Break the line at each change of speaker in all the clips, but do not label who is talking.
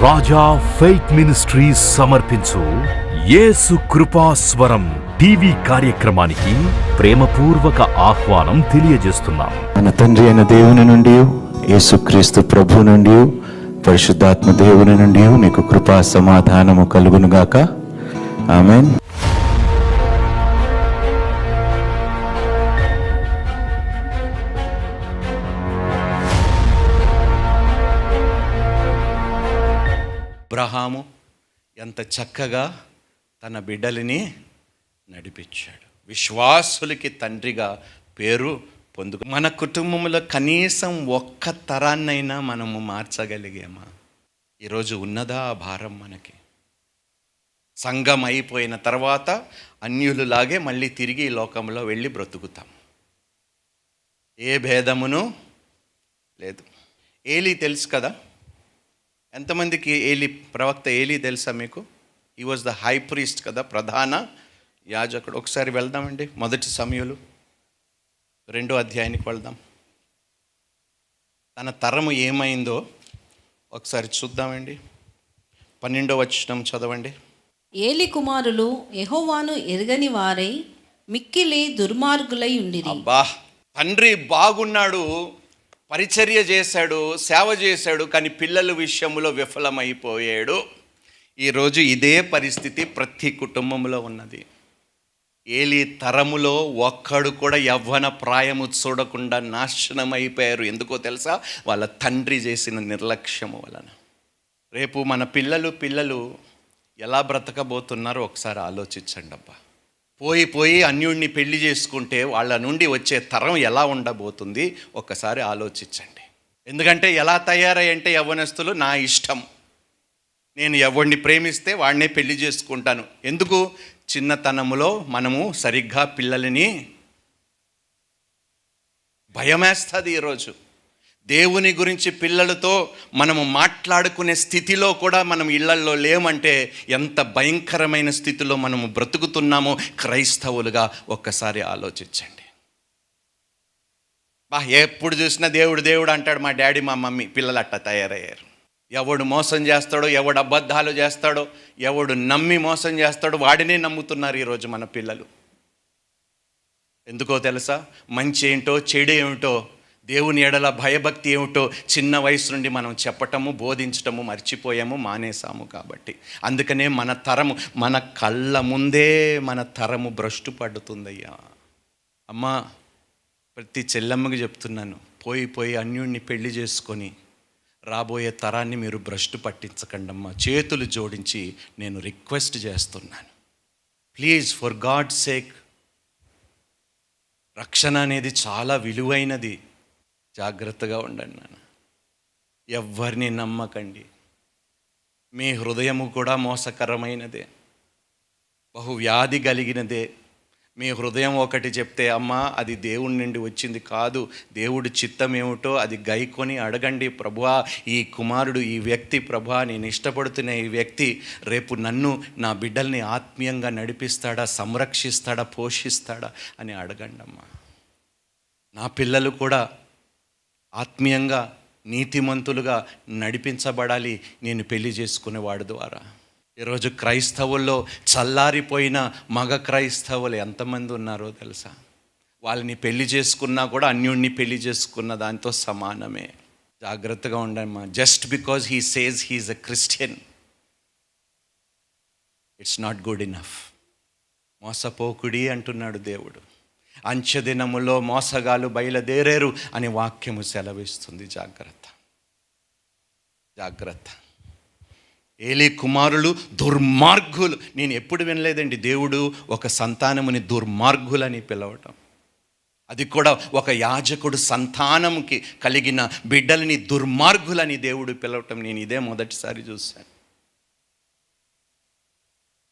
రాజా faith ministries సమర్పించు యేసు కృపాస్వరం TV కార్యక్రమానికి ప్రేమపూర్వక ఆహ్వానం తెలియజేస్తున్నాం.
మన తండ్రి అయిన దేవుని నుండి, యేసుక్రీస్తు ప్రభు నుండి, పరిశుద్ధాత్మ దేవుని నుండి మీకు కృపా సమాధానము కలుగునుగాక. ఆమేన్.
అబ్రహాము ఎంత చక్కగా తన బిడ్డలని నడిపించాడు. విశ్వాసులకి తండ్రిగా పేరు పొందుకు. మన కుటుంబంలో కనీసం ఒక్క తరాన్నైనా మనము మార్చగలిగామా? ఈరోజు ఉన్నదా ఆ భారం మనకి? సంఘం అయిపోయిన తర్వాత అన్యులలాగే మళ్ళీ తిరిగి ఈ లోకంలో వెళ్ళి బ్రతుకుతాం. ఏ భేదమును లేదు. ఏలీ తెలుసు కదా? ఎంతమందికి ప్రవక్త ఏలీ తెలుసా మీకు? ఈ వాజ్ ద హై ప్రీస్ట్ కదా, ప్రధాన యాజకుడు. ఒకసారి వెళ్దామండి, మొదటి సమూయేలు 2వ అధ్యాయానికి వెళ్దాం. తన తరము ఏమైందో ఒకసారి చూద్దామండి. 12వ వచనం చదవండి.
ఏలి కుమారులు యెహోవాను ఎరుగని వారై మిక్కిలి దుర్మార్గులై ఉండిరి.
అబ్బా, తండ్రి బాగున్నాడు, పరిచర్య చేశాడు, సేవ చేశాడు, కానీ పిల్లల విషయంలో విఫలమైపోయాడు. ఈరోజు ఇదే పరిస్థితి ప్రతి కుటుంబంలో ఉన్నది. ఏలీ తరములో ఒక్కడు కూడా యవ్వన ప్రాయము చూడకుండా నాశనం అయిపోయారు. ఎందుకో తెలుసా? వాళ్ళ తండ్రి చేసిన నిర్లక్ష్యము వలన. రేపు మన పిల్లలు ఎలా బ్రతకబోతున్నారో ఒకసారి ఆలోచించండి. అబ్బా, పోయి అన్యుడిని పెళ్లి చేసుకుంటే వాళ్ళ నుండి వచ్చే తరం ఎలా ఉండబోతుంది ఒక్కసారి ఆలోచించండి. ఎందుకంటే ఎలా తయారయ్యంటే యవ్వనస్తులు, నా ఇష్టం, నేను ఎవరిని ప్రేమిస్తే వాడినే పెళ్లి చేసుకుంటాను. ఎందుకు? చిన్నతనములో మనము సరిగ్గా పిల్లలని భయమేస్తుంది. ఈరోజు దేవుని గురించి పిల్లలతో మనము మాట్లాడుకునే స్థితిలో కూడా మనం ఇళ్లల్లో లేమంటే ఎంత భయంకరమైన స్థితిలో మనము బ్రతుకుతున్నామో క్రైస్తవులుగా ఒక్కసారి ఆలోచించండి. ఎప్పుడు చూసినా దేవుడు అంటాడు మా డాడీ మా మమ్మీ. పిల్లలు అట్ట తయారయ్యారు. ఎవడు మోసం చేస్తాడో, ఎవడు అబద్ధాలు చేస్తాడో, ఎవడు నమ్మి మోసం చేస్తాడో వాడినే నమ్ముతున్నారు ఈరోజు మన పిల్లలు. ఎందుకో తెలుసా? మంచి ఏంటో చెడు ఏమిటో, దేవుని ఎడల భయభక్తి ఏమిటో చిన్న వయసు నుండి మనం చెప్పటము, బోధించటము మర్చిపోయాము, మానేసాము. కాబట్టి అందుకనే మన తరము, మన కళ్ళ ముందే మన తరము భ్రష్టు పడుతుందయ్యా. అమ్మా, ప్రతి చెల్లమ్మకి చెప్తున్నాను, పోయి అన్యుడిని పెళ్లి చేసుకొని రాబోయే తరాన్ని మీరు భ్రష్టు పట్టించకండి అమ్మా. చేతులు జోడించి నేను రిక్వెస్ట్ చేస్తున్నాను, ప్లీజ్, ఫర్ గాడ్ సేక్. రక్షణ అనేది చాలా విలువైనది. జాగ్రత్తగా ఉండండి నాన్న. ఎవరిని నమ్మకండి. మీ హృదయము కూడా మోసకరమైనదే, బహువ్యాధి కలిగినదే. మీ హృదయం ఒకటి చెప్తే అమ్మా అది దేవుడి నుండి వచ్చింది కాదు, దేవుడి చిత్తం ఏమిటో అది గైకొని అడగండి. ప్రభువా, ఈ కుమారుడు, ఈ వ్యక్తి, ప్రభువా నేను ఇష్టపడుతున్న ఈ వ్యక్తి రేపు నన్ను, నా బిడ్డల్ని ఆత్మీయంగా నడిపిస్తాడా, సంరక్షిస్తాడా, పోషిస్తాడా అని అడగండి అమ్మా. నా పిల్లలు కూడా ఆత్మీయంగా నీతిమంతులుగా నడిపించబడాలి నేను పెళ్లి చేసుకునేవాడి ద్వారా. ఈరోజు క్రైస్తవుల్లో చల్లారిపోయిన మగ క్రైస్తవులు ఎంతమంది ఉన్నారో తెలుసా? వాళ్ళని పెళ్లి చేసుకున్నా కూడా అన్యుడిని పెళ్లి చేసుకున్న దాంతో సమానమే. జాగ్రత్తగా ఉండమ్మా. Just because he says he is a Christian, it's not good enough. మోసపోకుడి అంటున్నాడు దేవుడు. అంచెదినములో మోసగాలు బయలుదేరారు అని వాక్యము సెలవిస్తుంది. జాగ్రత్త. ఏలీ కుమారులు దుర్మార్గులు. నేను ఎప్పుడు వినలేదండి దేవుడు ఒక సంతానముని దుర్మార్గులని పిలవటం. అది కూడా ఒక యాజకుడు సంతానంకి కలిగిన బిడ్డలని దుర్మార్గులని దేవుడు పిలవటం నేను ఇదే మొదటిసారి చూశాను.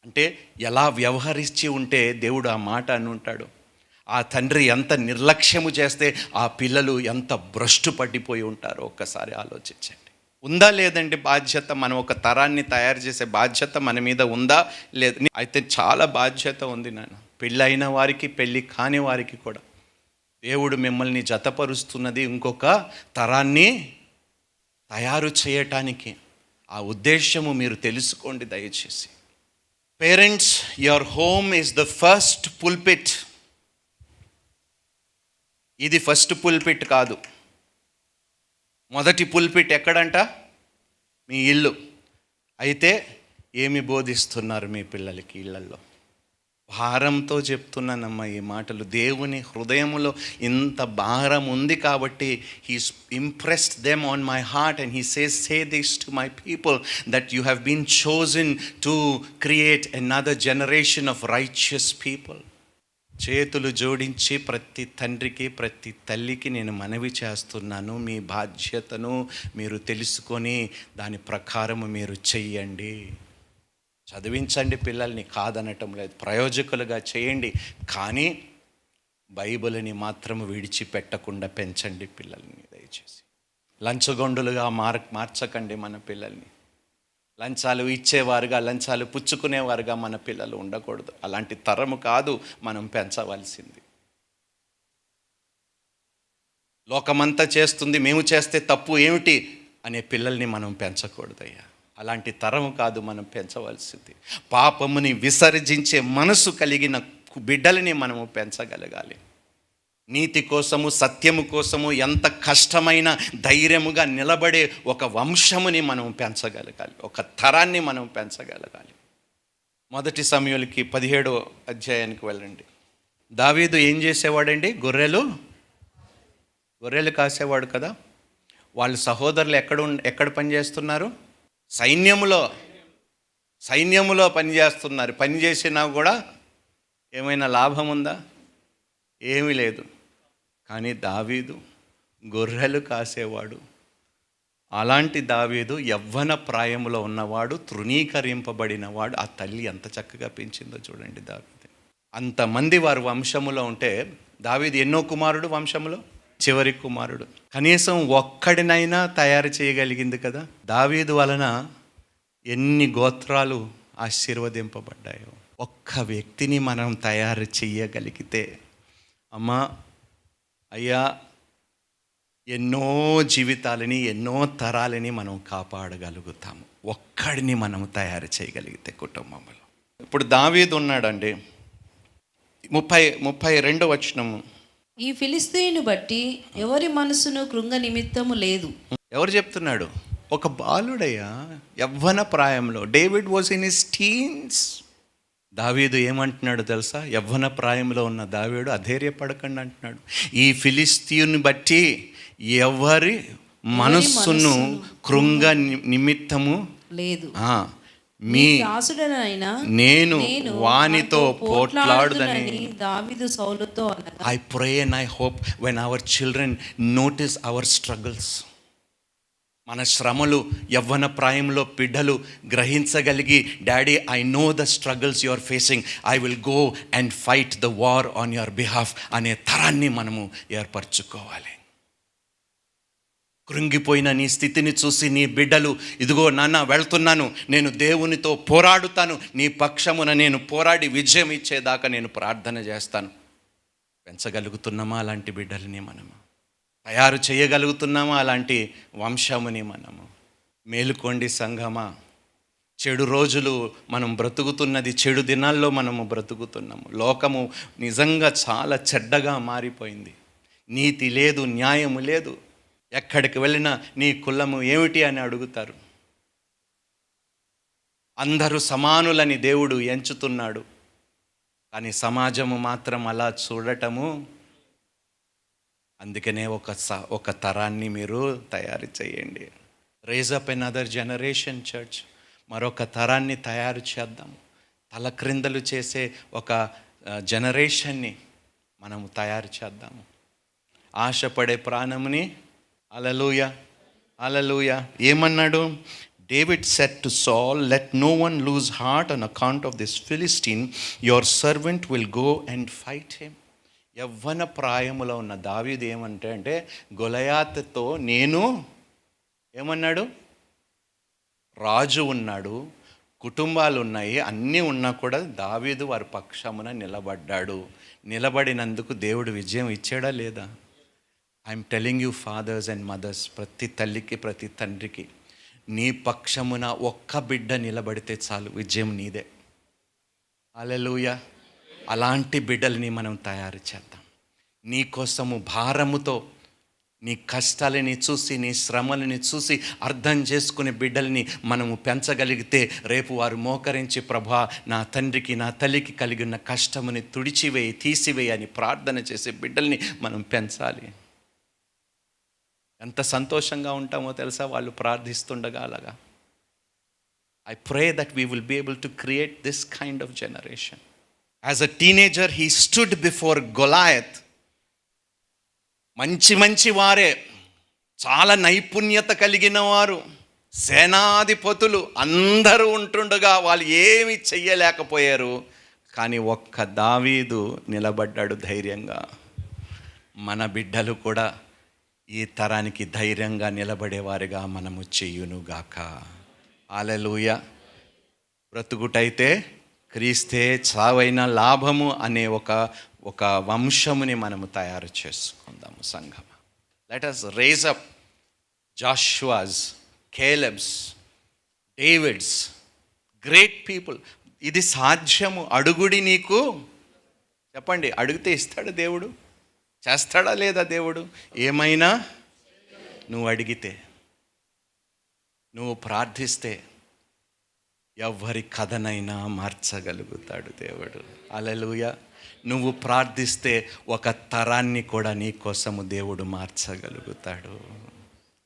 అంటే ఎలా వ్యవహరించి ఉంటే దేవుడు ఆ మాట అని ఉంటాడు. ఆ తండ్రి ఎంత నిర్లక్ష్యము చేస్తే ఆ పిల్లలు ఎంత భ్రష్టు పట్టిపోయి ఉంటారో ఒక్కసారి ఆలోచించండి. ఉందా లేదండి బాధ్యత? మనం ఒక తరాన్ని తయారు చేసే బాధ్యత మన మీద ఉందా లేదు? అయితే చాలా బాధ్యత ఉంది నాన్న. పెళ్ళి అయిన వారికి, పెళ్ళి కాని వారికి కూడా దేవుడు మిమ్మల్ని జతపరుస్తున్నది ఇంకొక తరాన్ని తయారు చేయటానికి. ఆ ఉద్దేశము మీరు తెలుసుకోండి దయచేసి. Parents, your home is the first pulpit. ఇది ఫస్ట్ పుల్పిట్ కాదు. మొదటి పుల్పిట్ ఎక్కడంట? మీ ఇల్లు. అయితే ఏమి బోధిస్తున్నారు మీ పిల్లలకి ఇళ్ళల్లో? భారంతో చెప్తున్నానమ్మా ఈ మాటలు. దేవుని హృదయములో ఇంత భారం ఉంది కాబట్టి he's impressed them on my heart and he says, say this to my people that you have been chosen to create another generation of righteous people. చేతులు జోడించి ప్రతి తండ్రికి, ప్రతి తల్లికి నేను మనవి చేస్తున్నాను, మీ బాధ్యతను మీరు తెలుసుకొని దాని ప్రకారము మీరు చెయ్యండి. చదివించండి పిల్లల్ని, కాదనటం లేదు, ప్రయోజకులుగా చేయండి. కానీ బైబిల్ని మాత్రం విడిచిపెట్టకుండా పెంచండి పిల్లల్ని దయచేసి. లంచగొండులుగా మార్చకండి మన పిల్లల్ని. లంచాలు ఇచ్చేవారుగా, లంచాలు పుచ్చుకునేవారుగా మన పిల్లలు ఉండకూడదు. అలాంటి తరము కాదు మనం పెంచవలసింది. లోకమంతా చేస్తుంది, మేము చేస్తే తప్పు ఏమిటి అనే పిల్లల్ని మనం పెంచకూడదయ్యా. అలాంటి తరము కాదు మనం పెంచవలసింది. పాపముని విసర్జించే మనసు కలిగిన బిడ్డలని మనము పెంచగలగాలి. నీతి కోసము, సత్యము కోసము ఎంత కష్టమైన ధైర్యముగా నిలబడే ఒక వంశముని మనం పెంచగలగాలి, ఒక తరాన్ని మనం పెంచగలగాలి. 1 సమూయేలుకి 17వ అధ్యాయానికి వెళ్ళండి. దావీదు ఏం చేసేవాడండి? గొర్రెలు కాసేవాడు కదా. వాళ్ళ సహోదరులు ఎక్కడ పనిచేస్తున్నారు? సైన్యములో పనిచేస్తున్నారు. పని చేసినా కూడా ఏమైనా లాభం ఉందా? ఏమీ లేదు. కానీ దావీదు గొర్రెలు కాసేవాడు. అలాంటి దావీదు యవ్వన ప్రాయంలో ఉన్నవాడు, తృణీకరింపబడినవాడు. ఆ తల్లి ఎంత చక్కగా పెంచిందో చూడండి దావీదు. అంతమంది వారు వంశములో ఉంటే దావీదు ఎన్నో కుమారుడు వంశములో? చివరి కుమారుడు. కనీసం ఒక్కడినైనా తయారు చేయగలిగింది కదా. దావీదు వలన ఎన్ని గోత్రాలు ఆశీర్వదింపబడ్డాయో. ఒక్క వ్యక్తిని మనం తయారు చేయగలిగితే, అమ్మా అయ్యా, ఎన్నో జీవితాలని, ఎన్నో తరాలని మనం కాపాడగలుగుతాము. ఒక్కడిని మనం తయారు చేయగలిగితే కుటుంబంలో. ఇప్పుడు దావీదు ఉన్నాడండి. 32వ వచనము.
ఈ ఫిలిస్తీయుని బట్టి ఎవరి మనసును కృంగ నిమిత్తము లేదు.
ఎవరు చెప్తున్నాడు? ఒక బాలుడయ్యా, యవ్వన ప్రాయంలో. David was in his teens. దావీదు ఏమంటున్నాడు తెలుసా? యవ్వన ప్రాయంలో ఉన్న దావీదు అధైర్యపడకండి అంటున్నాడు. ఈ ఫిలిస్తీయుని బట్టి ఎవరి మనస్సును కృంగ నిమిత్తము
లేదు.
మీ
దాసుడనైనా
నేను వానితో పోట్లాడుదని
దావీదు సౌలుతో అన్నగా.
I pray and I hope when our children notice our struggles, మన శ్రమలు యవ్వన ప్రాయంలో బిడ్డలు గ్రహించగలిగి, daddy I know the struggles you are facing, I will go and fight the war on your behalf అనే తరాన్ని మనము ఏర్పరచుకోవాలి. కృంగిపోయిన నీ స్థితిని చూసి నీ బిడ్డలు, ఇదిగో నాన్న వెళ్తున్నాను, నేను దేవునితో పోరాడుతాను, నీ పక్షమున నేను పోరాడి విజయం ఇచ్చేదాకా నేను ప్రార్థన చేస్తాను. పెంచగలుగుతున్నామా అలాంటి బిడ్డలని? మనము తయారు చేయగలుగుతున్నామా అలాంటి వంశముని? మనము మేలుకోండి సంఘమా. చెడు రోజులు మనం బ్రతుకుతున్నది, చెడు దినాల్లో మనము బ్రతుకుతున్నాము. లోకము నిజంగా చాలా చెడ్డగా మారిపోయింది. నీతి లేదు, న్యాయము లేదు. ఎక్కడికి వెళ్ళినా నీ కులము ఏమిటి అని అడుగుతారు. అందరూ సమానులని దేవుడు ఎంచుతున్నాడు. కానీ సమాజము మాత్రం అలా చూడటము. అందుకనే ఒక తరాన్ని మీరు తయారు చేయండి. Raise up another generation church. మరొక తరాన్ని తయారు చేద్దాం. తలక్రిందలు చేసే ఒక జనరేషన్ని మనము తయారు చేద్దాము. ఆశపడే ప్రాణముని, హల్లెలూయా హల్లెలూయా. ఏమన్నాడు? David said to Saul, let no one lose heart on account of this Philistine, your servant will go and fight him. యవ్వన ప్రాయములో ఉన్న దావీదు ఏమంటే గొలయాతుతో నేను ఏమన్నాడు? రాజు ఉన్నాడు, కుటుంబాలు ఉన్నాయి, అన్నీ ఉన్నా కూడా దావీదు వారి పక్షమున నిలబడ్డాడు. నిలబడినందుకు దేవుడు విజయం ఇచ్చాడా లేదా? I'm telling you fathers and mothers, ప్రతి తల్లికి ప్రతి తండ్రికి, నీ పక్షమున ఒక్క బిడ్డ నిలబడితే చాలు, విజయం నీదే. హల్లెలూయా. అలాంటి బిడ్డల్ని మనం తయారు చేద్దాం. నీ కోసము భారముతో, నీ కష్టాలని చూసి, నీ శ్రమలని చూసి అర్థం చేసుకునే బిడ్డల్ని మనము పెంచగలిగితే, రేపు వారు మోకరించి, ప్రభా నా తండ్రికి నా తల్లికి కలిగిన కష్టముని తుడిచివేయి, తీసివేయి అని ప్రార్థన చేసే బిడ్డల్ని మనం పెంచాలి. ఎంత సంతోషంగా ఉంటామో తెలుసా వాళ్ళు ప్రార్థిస్తుండగా అలాగా. I pray that we will be able to create this kind of generation. As a teenager, he stood before Goliath. మంచి వారే, చాలా నైపుణ్యత కలిగిన వారు, సేనాధిపతులు అందరూ ఉంటుండగా వాళ్ళు ఏమి చెయ్యలేకపోయారు. కానీ ఒక్క దావీదు నిలబడ్డాడు ధైర్యంగా. మన బిడ్డలు కూడా ఈ తరానికి ధైర్యంగా నిలబడేవారుగా మనము చెయ్యునుగాక. హల్లెలూయా. బ్రతుకుటైతే క్రీస్తే, చావైన లాభము అనే ఒక వంశముని మనము తయారు చేసుకుందాము సంఘం. Let us raise up Joshua's, Caleb's, David's, great people. ఇది సాధ్యము. అడుగుడి నీకు, చెప్పండి, అడిగితే ఇస్తాడు దేవుడు. చేస్తాడా లేదా దేవుడు? ఏమైనా నువ్వు అడిగితే, నువ్వు ప్రార్థిస్తే ఎవరి కథనైనా మార్చగలుగుతాడు దేవుడు. హల్లెలూయా. నువ్వు ప్రార్థిస్తే ఒక తరాన్ని కూడా నీ కోసము దేవుడు మార్చగలుగుతాడు.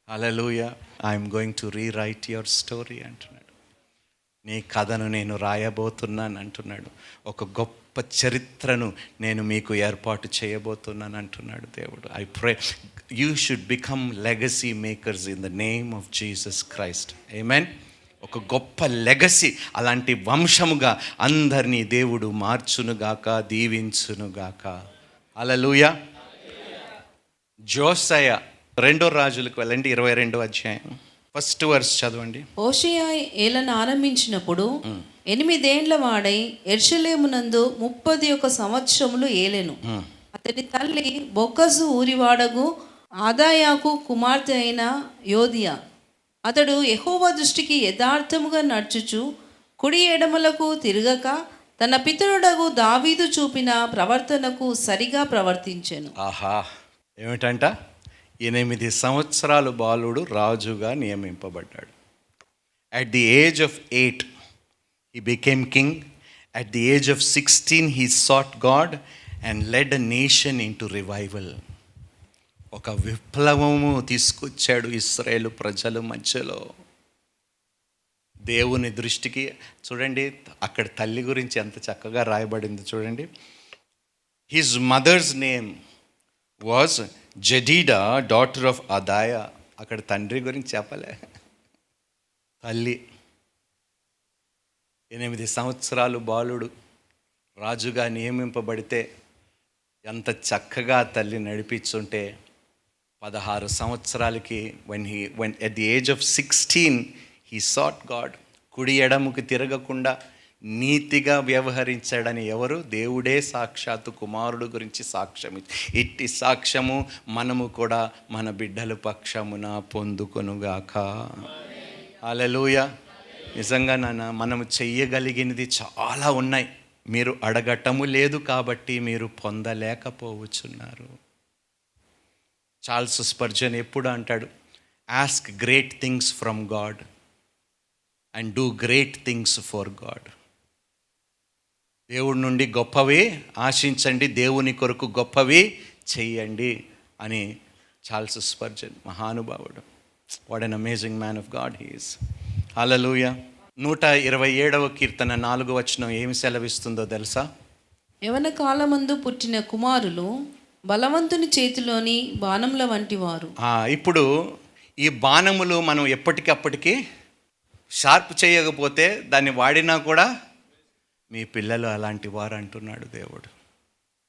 Hallelujah. I'm going to rewrite your story అంటున్నాడు. నీ కథను నేను రాయబోతున్నాను అంటున్నాడు. ఒక గొప్ప చరిత్రను నేను మీకు ఏర్పాటు చేయబోతున్నాను అంటున్నాడు దేవుడు. I pray you should become legacy makers in the name of Jesus Christ. Amen. ఒక గొప్ప లెగసీ, అలాంటి వంశముగా అందరినీ దేవుడు మార్చునుగాక, దీవించునుగాక. హల్లెలూయా. జోసయ 2 రాజులకు వెళ్ళండి, 22వ అధ్యాయం 1st వర్స్ చదవండి.
హోషేయ ఏలన ఆరంభించినప్పుడు 8 ఏండ్ల వాడై యెరూషలేమునందు 31 సంవత్సరములు ఏలెను. అతని తల్లి బొక్కసు ఊరివాడగు ఆదాయాకు కుమార్తె అయిన యోదియా. అతడు యెహోవా దృష్టికి యథార్థముగా నడుచుచు కుడి ఎడమలకు తిరగక తన పితరుడగు దావీదు చూపిన ప్రవర్తనకు సరిగా ప్రవర్తించెను.
ఆహా, ఏమిటంట? 8 సంవత్సరాలు బాలుడు రాజుగా నియమింపబడ్డాడు. At the age of 8 he became king. At the age of 16 he sought God and led a nation into revival. ఒక విప్లవము తీసుకొచ్చాడు ఇశ్రాయేలు ప్రజల మధ్యలో. దేవుని దృష్టికి చూడండి, అక్కడ తల్లి గురించి ఎంత చక్కగా రాయబడింది చూడండి. His mother's name was Jedidah, daughter of Adaiah. అక్కడ తండ్రి గురించి చెప్పలే, తల్లి. 8 సంవత్సరాలు బాలుడు రాజుగా నియమింపబడితే ఎంత చక్కగా తల్లి నడిపించుంటే, 16 సంవత్సరాలకి when at the age of 16 he sought God. కుడి ఎడముకి తిరగకుండా నీతిగా వ్యవహరించాడని ఎవరు? దేవుడే సాక్షాత్తు కుమారుడు గురించి సాక్ష్యం ఇచ్చి, ఇట్టి సాక్ష్యము మనము కూడా మన బిడ్డల పక్షమున పొందుకొనుగాక. హల్లెలూయా. నిజంగా నాన్న, మనము చెయ్యగలిగినది చాలా ఉన్నాయి. మీరు అడగటము లేదు కాబట్టి మీరు పొందలేకపోవచ్చున్నారు. చార్ల్స్ స్పర్జన్ ఎప్పుడు అంటాడు, ask great things from God and do great things for God. దేవుడి నుండి గొప్పవి ఆశించండి, దేవుని కొరకు గొప్పవి చెయ్యండి అని చార్ల్స్ స్పర్జన్, మహానుభావుడు. What an amazing man of God he is. Hallelujah. 127వ కీర్తన 4వ వచనం ఏమి సెలవిస్తుందో తెలుసా?
యవన కాలమందు పుట్టిన కుమారులు బలవంతుని చేతిలోని బాణముల వంటి వారు.
ఇప్పుడు ఈ బాణములు మనం ఎప్పటికప్పటికి షార్ప్ చేయకపోతే దాన్ని వాడినా కూడా మీ పిల్లలు అలాంటి వారు అంటున్నాడు దేవుడు.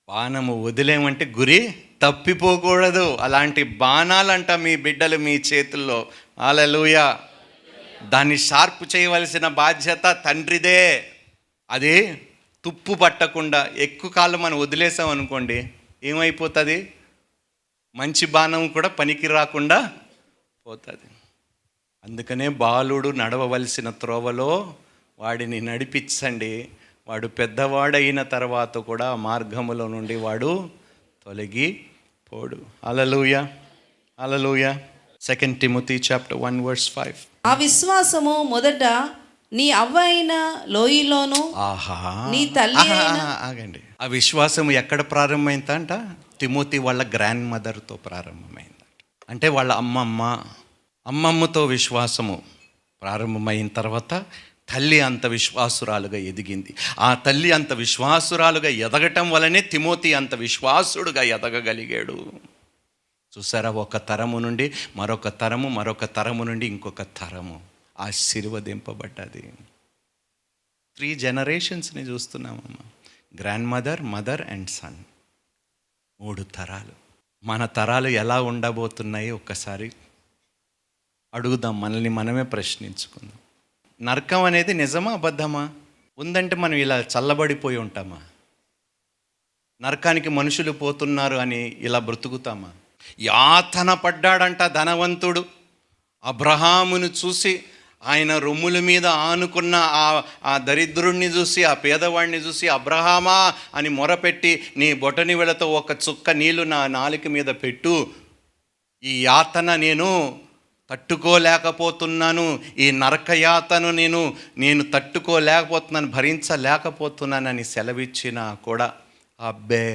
బాణము వదిలేమంటే గురి తప్పిపోకూడదు. అలాంటి బాణాలంట మీ బిడ్డలు మీ చేతుల్లో. హల్లెలూయా. దాన్ని షార్ప్ చేయవలసిన బాధ్యత తండ్రిదే. అది తుప్పు పట్టకుండా ఎక్కువ కాలం మనం వదిలేసాం అనుకోండి, ఏమైపోతుంది? మంచి బాణం కూడా పనికి రాకుండా పోతుంది. అందుకనే బాలుడు నడవవలసిన త్రోవలో వాడిని నడిపించండి, వాడు పెద్దవాడైన తర్వాత కూడా ఆ మార్గములో నుండి వాడు తొలగిపోడు. హల్లెలూయా, హల్లెలూయా. 2 Timothy chapter 1 verse 5.
ఆ విశ్వాసము మొదట నీ అవ్వ అయిన లోయలోను నీ తల్లి అయిన
ఆగండి. ఆ విశ్వాసం ఎక్కడ ప్రారంభమైందంట? తిమోతి వాళ్ళ గ్రాండ్ మదర్తో ప్రారంభమైందంట. అంటే వాళ్ళ అమ్మమ్మతో విశ్వాసము ప్రారంభమైన తర్వాత తల్లి అంత విశ్వాసురాలుగా ఎదిగింది. ఆ తల్లి అంత విశ్వాసురాలుగా ఎదగటం వలనే తిమోతి అంత విశ్వాసుడుగా ఎదగగలిగాడు. చూసారా, ఒక తరము నుండి మరొక తరము, మరొక తరము నుండి ఇంకొక తరము ఆశీర్వదింపబడ్డది. 3 generations చూస్తున్నామమ్మా. Grandmother, mother and son, 3 తరాలు. మన తరాలు ఎలా ఉండబోతున్నాయి ఒక్కసారి అడుగుదాం, మనల్ని మనమే ప్రశ్నించుకుందాం. నరకం అనేది నిజమా అబద్ధమా? ఉందంటే మనం ఇలా చల్లబడిపోయి ఉంటామా? నరకానికి మనుషులు పోతున్నారు అని ఇలా బ్రతుకుతామా? యాతన పడ్డాడంట ధనవంతుడు. అబ్రహామును చూసి, ఆయన రొమ్ముల మీద ఆనుకున్న ఆ దరిద్రుణ్ణి చూసి, ఆ పేదవాడిని చూసి, అబ్రహామా అని మొరపెట్టి, నీ బొటని వేళ్ళతో ఒక చుక్క నీళ్లు నా నాలుక మీద పెట్టు, ఈ యాతన నేను తట్టుకోలేకపోతున్నాను, ఈ నరకయాతను నేను తట్టుకోలేకపోతున్నాను, భరించలేకపోతున్నానని సెలవిచ్చినా కూడా అబ్బే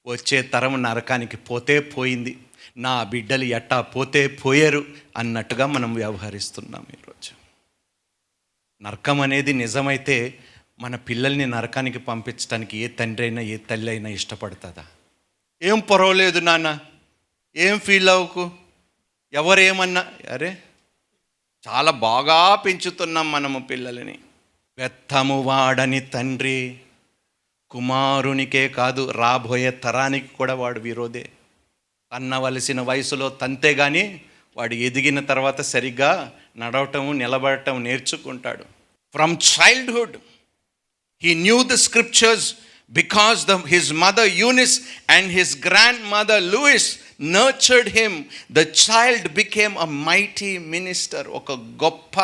వచ్చే తరం నరకానికి పోతే పోయింది, నా బిడ్డలు ఎట్టా పోతే పోయారు అన్నట్టుగా మనం వ్యవహరిస్తున్నాం ఈరోజు. నరకం అనేది నిజమైతే మన పిల్లల్ని నరకానికి పంపించడానికి ఏ తండ్రి అయినా ఏ తల్లి అయినా ఇష్టపడుతుందా? ఏం పర్వాలేదు నాన్న, ఏం ఫీల్ అవ్వకు, ఎవరేమన్నా, అరే చాలా బాగా పెంచుతున్నాం మనము పిల్లలని. బెత్తము వాడని తండ్రి కుమారునికే కాదు రాబోయే తరానికి కూడా వాడు విరోధే. తన్నవలసిన వయసులో తంతే కానీ వాడు ఎదిగిన తర్వాత సరిగ్గా నడవటం నిలబడటం నేర్చుకుంటాడు. From childhood he knew the scriptures because his mother Eunice and his grandmother Louis nurtured him. The child became a mighty minister. ఒక గొప్ప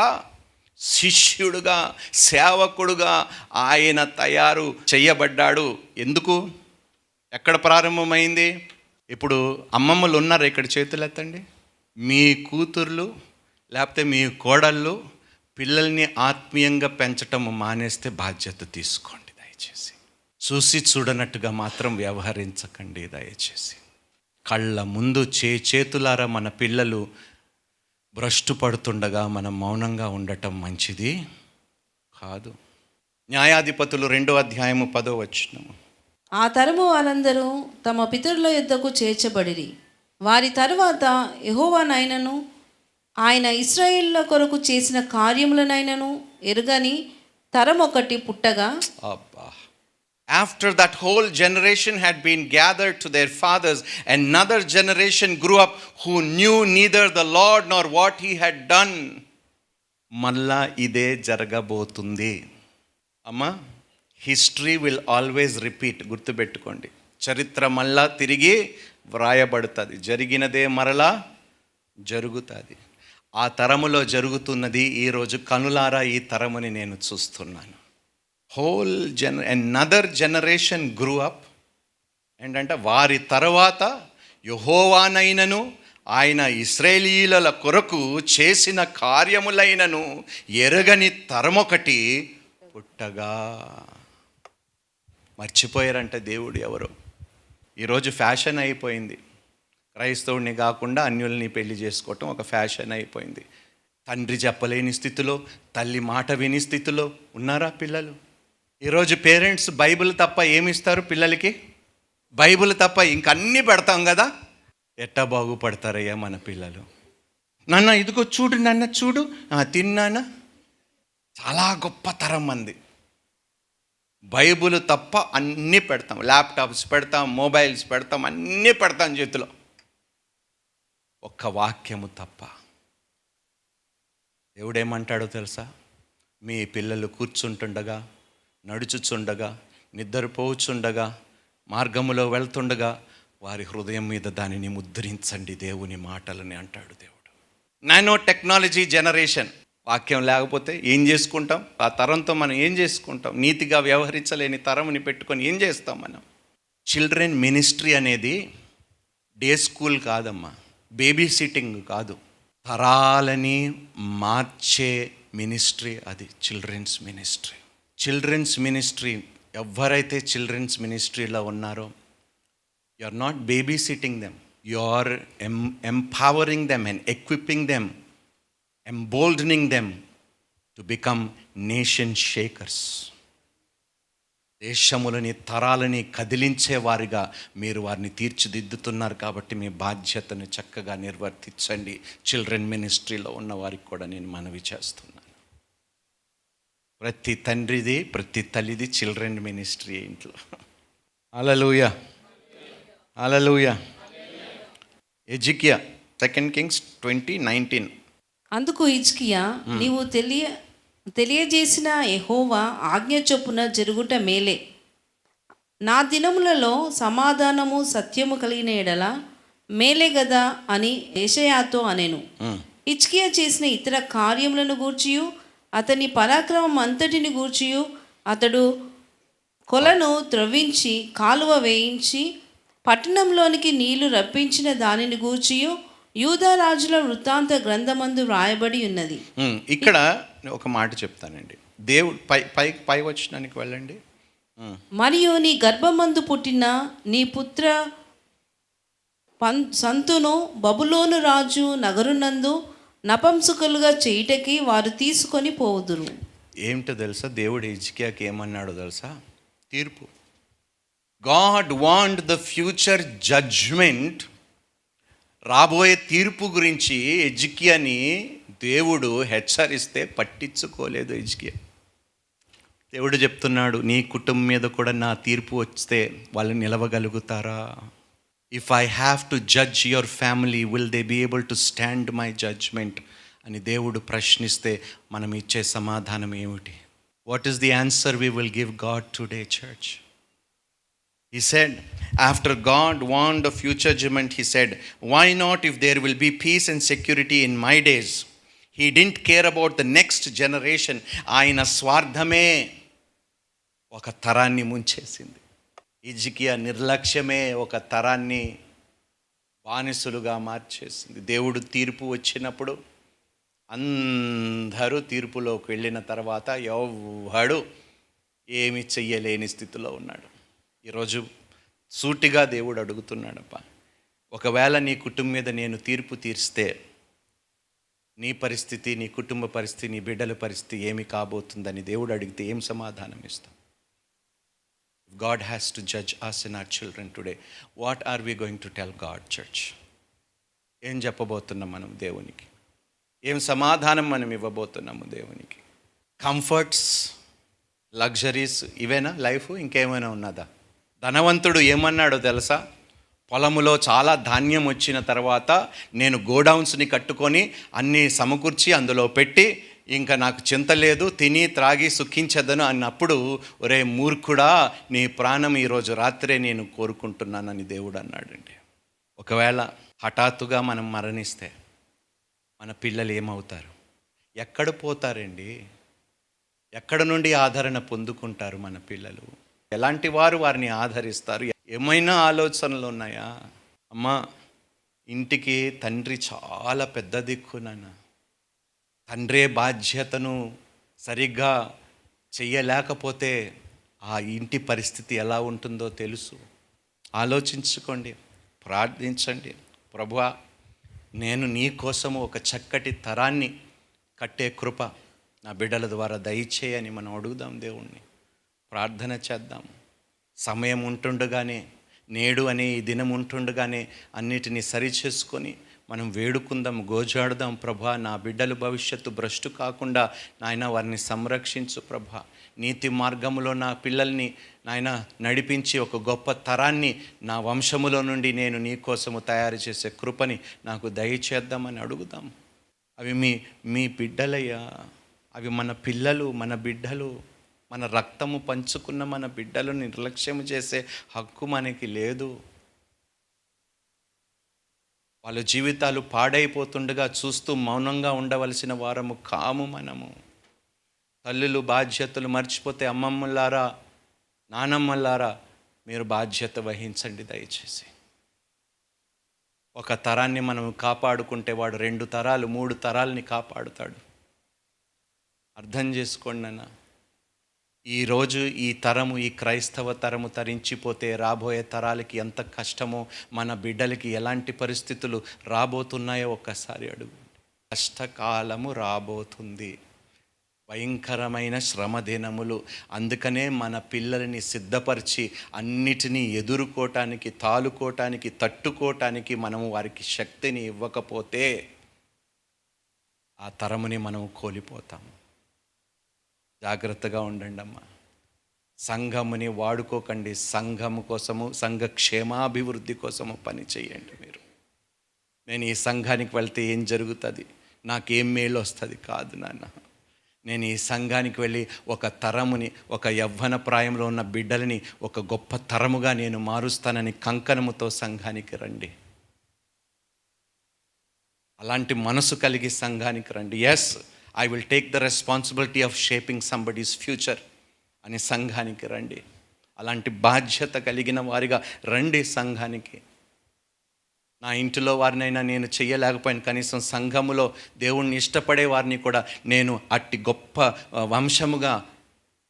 శిష్యుడుగా, సేవకుడుగా ఆయన తయారు చేయబడ్డాడు. ఎందుకు? ఎక్కడ ప్రారంభమైంది? ఇప్పుడు అమ్మమ్మలు ఉన్నారు ఇక్కడ, చేతులు ఎత్తండి. మీ కూతుర్లు లేకపోతే మీ కోడళ్ళు పిల్లల్ని ఆత్మీయంగా పెంచటం మానేస్తే బాధ్యత తీసుకోండి దయచేసి. చూసి చూడనట్టుగా మాత్రం వ్యవహరించకండి దయచేసి. కళ్ళ ముందు చేతులారా మన పిల్లలు భ్రష్టు పడుతుండగా మనం మౌనంగా ఉండటం మంచిది కాదు. న్యాయాధిపతులు 2వ అధ్యాయము 10వ వచనం.
ఆ తరము వారందరూ తమ పితరుల యొద్దకు చేర్చబడిరి. వారి తరువాత యెహోవానైనను ఆయన ఇశ్రాయేలుల కొరకు చేసిన కార్యములనైనను ఎరుగని తరం ఒకటి పుట్టగా,
After that whole generation had been gathered to their fathers, another generation grew up who knew neither the Lord nor what he had done. మళ్ళా ఇదే జరగబోతుంది అమ్మా. History will always repeat. గుర్తుపెట్టుకోండి, చరిత్ర మళ్ళా తిరిగి వ్రాయబడుతుంది. జరిగినదే మరలా జరుగుతుంది. ఆ తరములో జరుగుతున్నది ఈరోజు కనులారా ఈ తరముని నేను చూస్తున్నాను. another generation grew up. ఏంటంటే వారి తర్వాత యెహోవానైనను ఆయన ఇశ్రాయేలీయుల కొరకు చేసిన కార్యములైనను ఎరగని తరమొకటి పుట్టగా. మర్చిపోయారంట దేవుడు ఎవరో. ఈరోజు ఫ్యాషన్ అయిపోయింది. క్రైస్తవుడిని కాకుండా అన్యుల్ని పెళ్లి చేసుకోవటం ఒక ఫ్యాషన్ అయిపోయింది. తండ్రి చెప్పలేని స్థితిలో, తల్లి మాట విని స్థితిలో ఉన్నారా పిల్లలు? ఈరోజు పేరెంట్స్ బైబిల్ తప్ప ఏమిస్తారు పిల్లలకి? బైబిల్ తప్ప ఇంకన్నీ పెడతాం కదా. ఎట్టా బాగుపడతారయ్యా మన పిల్లలు? నాన్న ఇదిగో చూడు, నాన్న చూడు, తిన్నానా. చాలా గొప్ప తరం మంది. బైబిల్ తప్ప అన్నీ పెడతాం, ల్యాప్టాప్స్ పెడతాం, మొబైల్స్ పెడతాం, అన్నీ పెడతాం చేతిలో. ఒక్క వాక్యము తప్ప. దేవుడేమంటాడో తెలుసా? మీ పిల్లలు కూర్చుంటుండగా, నడుచుచుండగా, నిద్రపోచుండగా, మార్గములో వెళ్తుండగా వారి హృదయం మీద దానిని ముద్రించండి దేవుని మాటలని అంటాడు దేవుడు. Nano technology generation. వాక్యం లేకపోతే ఏం చేసుకుంటాం? ఆ తరంతో మనం ఏం చేసుకుంటాం? నీతిగా వ్యవహరించలేని తరంని పెట్టుకొని ఏం చేస్తాం మనం? చిల్డ్రన్ మినిస్ట్రీ అనేది డే స్కూల్ కాదమ్మా, బేబీ సిట్టింగ్ కాదు, తరాలని మార్చే మినిస్ట్రీ అది చిల్డ్రన్స్ మినిస్ట్రీ. చిల్డ్రన్స్ మినిస్ట్రీ, ఎవరైతే చిల్డ్రన్స్ మినిస్ట్రీలో ఉన్నారో, you are not baby sitting them, you are empowering them and equipping them, emboldening them to become nation shakers. దేశములని తరాలని కదిలించేవారిగా మీరు వారిని తీర్చిదిద్దుతున్నారు కాబట్టి మీ బాధ్యతను చక్కగా నిర్వర్తించండి. చిల్డ్రన్ మినిస్ట్రీలో ఉన్న వారికి కూడా నేను మనవి చేస్తున్నాను. ప్రతి తండ్రిది, ప్రతి తల్లిది చిల్డ్రన్ మినిస్ట్రీ ఇంట్లో. Hallelujah, hallelujah. Hezekiah 2 Kings 20:19.
అందుకు హిజ్కియా, నీవు తెలియజేసిన యెహోవా ఆజ్ఞ చొప్పున జరుగుట మేలే. నా దినములలో సమాధానము సత్యము కలిగిన ఎడల మేలే గదా అని యెషయాతో అనెను. హిజ్కియా చేసిన ఇతర కార్యములను గూర్చియు అతని పరాక్రమం అంతటిని గూర్చియు, అతడు కొలను త్రవ్వించి కాలువ వేయించి పట్టణంలోనికి నీళ్లు రప్పించిన దానిని గూర్చియు యూదా రాజుల వృత్తాంత గ్రంథమందు వ్రాయబడి ఉన్నది.
ఇక్కడ ఒక మాట చెప్తానండి. దేవుడు పై వచనానికి వెళ్ళండి.
మరియు నీ గర్భమందు పుట్టిన నీ పుత్ర సంతును బబులోను రాజు నగరునందు నపంసకులుగా చేయుటకి వారు తీసుకొని పోవుదురు.
ఏమిటో తెలుసా? దేవుడు హిజ్కియాకి ఏమన్నాడో తెలుసా? తీర్పు. God want the future judgment, రాబోయే తీర్పు గురించి హిజ్కియాని దేవుడు హెచ్చరిస్తే పట్టించుకోలేదు హిజ్కియా. దేవుడు చెప్తున్నాడు, నీ కుటుంబం మీద కూడా నా తీర్పు వస్తే వాళ్ళు నిలవగలుగుతారా? If I have to judge your family, will they be able to stand my judgment అని దేవుడు ప్రశ్నిస్తే మనం ఇచ్చే సమాధానం ఏమిటి? What is the answer we will give God today, church? He said, after God warned of future judgment, he said, why not if there will be peace and security in my days? He didn't care about the next generation. ఆయన స్వార్థమే ఒక తరాన్ని ముంచేసింది. హిజ్కియా నిర్లక్ష్యమే ఒక తరాన్ని బానిసలుగా మార్చేసింది. దేవుడు తీర్పు వచ్చినప్పుడు అందరూ తీర్పులోకి వెళ్ళిన తర్వాత ఎవ్వడు ఏమి చెయ్యలేని స్థితిలో ఉన్నాడు. ఈరోజు సూటిగా దేవుడు అడుగుతున్నాడప్ప, ఒకవేళ నీ కుటుంబం మీద నేను తీర్పు తీర్స్తే నీ పరిస్థితి, నీ కుటుంబ పరిస్థితి, నీ బిడ్డల పరిస్థితి ఏమి కాబోతుందని దేవుడు అడిగితే ఏం సమాధానం ఇస్తాం? God has to judge us and our children today. What are we going to tell God, church? ఏం చెప్పబోతున్నాం మనం దేవునికి? ఏం సమాధానం మనం ఇవ్వబోతున్నాము దేవునికి? కంఫర్ట్స్, లగ్జరీస్ ఇవేనా లైఫ్? ఇంకేమైనా ఉన్నదా? ధనవంతుడు ఏమన్నాడో తెలుసా? పొలములో చాలా ధాన్యం వచ్చిన తర్వాత నేను గోడౌన్స్ని కట్టుకొని అన్నీ సమకూర్చి అందులో పెట్టి ఇంకా నాకు చింత లేదు, తిని త్రాగి సుఖించదను అన్నప్పుడు, ఒరే మూర్ఖుడా, నీ ప్రాణం ఈరోజు రాత్రే నేను కోరుకుంటున్నానని దేవుడు అన్నాడండి. ఒకవేళ హఠాత్తుగా మనం మరణిస్తే మన పిల్లలు ఏమవుతారు? ఎక్కడ పోతారండి? ఎక్కడ నుండి ఆదరణ పొందుకుంటారు మన పిల్లలు? ఎలాంటి వారు వారిని ఆదరిస్తారు? ఏమైనా ఆలోచనలు ఉన్నాయా? అమ్మా, ఇంటికి తండ్రి చాలా పెద్ద దిక్కు నాన్న. తండ్రే బాధ్యతను సరిగ్గా చెయ్యలేకపోతే ఆ ఇంటి పరిస్థితి ఎలా ఉంటుందో తెలుసు. ఆలోచించుకోండి, ప్రార్థించండి. ప్రభువా, నేను నీ కోసము ఒక చక్కటి తరాన్ని కట్టే కృప నా బిడ్డల ద్వారా దయచేయని మనం అడుగుదాం దేవుణ్ణి. ప్రార్థన చేద్దాం. సమయం ఉంటుండగానే, నేడు అనే ఈ దినం ఉంటుండగానే అన్నిటినీ సరిచేసుకొని మనం వేడుకుందాం, గోజాడుదాం. ప్రభా, నా బిడ్డల భవిష్యత్తు భ్రష్టు కాకుండా నాయన వారిని సంరక్షించు ప్రభా. నీతి మార్గములో నా పిల్లల్ని నాయన నడిపించి ఒక గొప్ప తరాన్ని నా వంశములో నుండి నేను నీ కోసము తయారు చేసే కృపని నాకు దయచేద్దామని అడుగుదాం. అవి మీ బిడ్డలయ్యా, అవి మన పిల్లలు, మన బిడ్డలు, మన రక్తము పంచుకున్న మన బిడ్డలు నిర్లక్ష్యం చేసే హక్కు మనకి లేదు. వాళ్ళ జీవితాలు పాడైపోతుండగా చూస్తూ మౌనంగా ఉండవలసిన వారము కాము మనము. తల్లులు బాధ్యతలు మర్చిపోతే అమ్మమ్మలారా, నానమ్మలారా, మీరు బాధ్యత వహించండి దయచేసి. ఒక తరాన్ని మనం కాపాడుకుంటే వాడు 2 తరాలు 3 తరాలని కాపాడుతాడు. అర్థం చేసుకోండి అన్న. ఈరోజు ఈ తరము, ఈ క్రైస్తవ తరము తరించిపోతే రాబోయే తరాలకి ఎంత కష్టమో, మన బిడ్డలకి ఎలాంటి పరిస్థితులు రాబోతున్నాయో ఒక్కసారి అడుగు. కష్టకాలము రాబోతుంది, భయంకరమైన శ్రమ దినములు. అందుకనే మన పిల్లల్ని సిద్ధపరిచి అన్నిటినీ ఎదుర్కోవటానికి, తాలుకోవటానికి, తట్టుకోవటానికి మనము వారికి శక్తిని ఇవ్వకపోతే ఆ తరముని మనం కోల్పోతాము. జాగ్రత్తగా ఉండండి అమ్మా. సంఘముని వాడుకోకండి, సంఘము కోసము, సంఘ క్షేమాభివృద్ధి కోసము పని చేయండి. మీరు నేను ఈ సంఘానికి వెళ్తే ఏం జరుగుతుంది, నాకేం మేలు వస్తుంది కాదు నాన్న. నేను ఈ సంఘానికి వెళ్ళి ఒక తరముని, ఒక యవ్వన ప్రాయంలో ఉన్న బిడ్డలని ఒక గొప్ప తరముగా నేను మారుస్తానని కంకణముతో సంఘానికి రండి. అలాంటి మనసు కలిగి సంఘానికి రండి. Yes, I will take the responsibility of shaping somebody's future అని సంఘానికి రండి. అలాంటి బాధ్యత కలిగిన వారిగా రండి సంఘానికి. నా ఇంటిలో వారినైనా నేను చెయ్యలేకపోయాను, కనీసం సంఘములో దేవుణ్ణి ఇష్టపడే వారిని కూడా నేను అట్టి గొప్ప వంశముగా,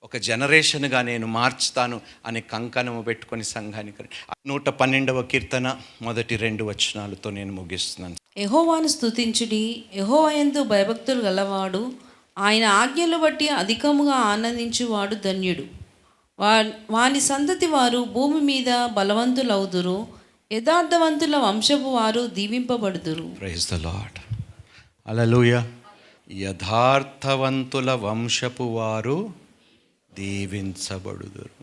ఒక జనరేషన్గా నేను మార్చుతాను అని కంకణము పెట్టుకొని సంఘానికి రండి. 112వ కీర్తన మొదటి 2 వచనాలతో నేను ముగిస్తున్నాను.
యెహోవాను స్తుతించుడి, యెహోవా యందు భయభక్తులు గలవాడు, ఆయన ఆజ్ఞలు బట్టి అధికముగా ఆనందించువాడు ధన్యుడు. వాని సంతతి వారు భూమి మీద బలవంతులవుదురు, యథార్థవంతుల వంశపు వారు దీవింపబడుదురు.
Praise the Lord. హల్లెలూయా. యథార్థవంతుల వంశపు వారు దీవించబడుదురు.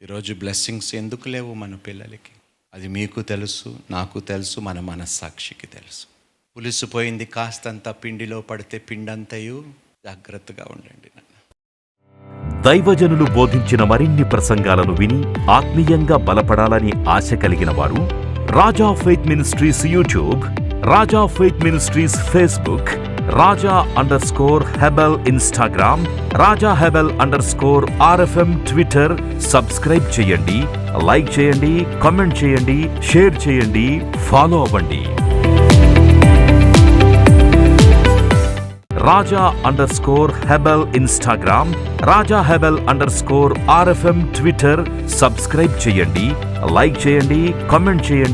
ఈరోజు బ్లెస్సింగ్స్ ఎందుకు లేవు మన పిల్లలకి? అది మీకు తెలుసు, నాకు తెలుసు, మన మనస్సాక్షికి తెలుసు. పులిసిపోయింది కాస్తంత పిండిలో పడితే పిండంతయు. జాగ్రత్తగా ఉండండి.
దైవజనులు బోధించిన మరిన్ని ప్రసంగాలను విని ఆత్మీయంగా బలపడాలని ఆశ కలిగిన వారు Raja faith ministries YouTube, Raja faith ministries Facebook, Raja Hebel Instagram, Raja Hebel RFM Twitter subscribe చేయండి, లైక్ చేయండి, కామెంట్ చేయండి, షేర్ చేయండి, ఫాలో అవ్వండి. Raja Hebel Instagram, Raja Hebel RFM Twitter subscribe చేయండి, లైక్ చేయండి, కామెంట్ చేయండి.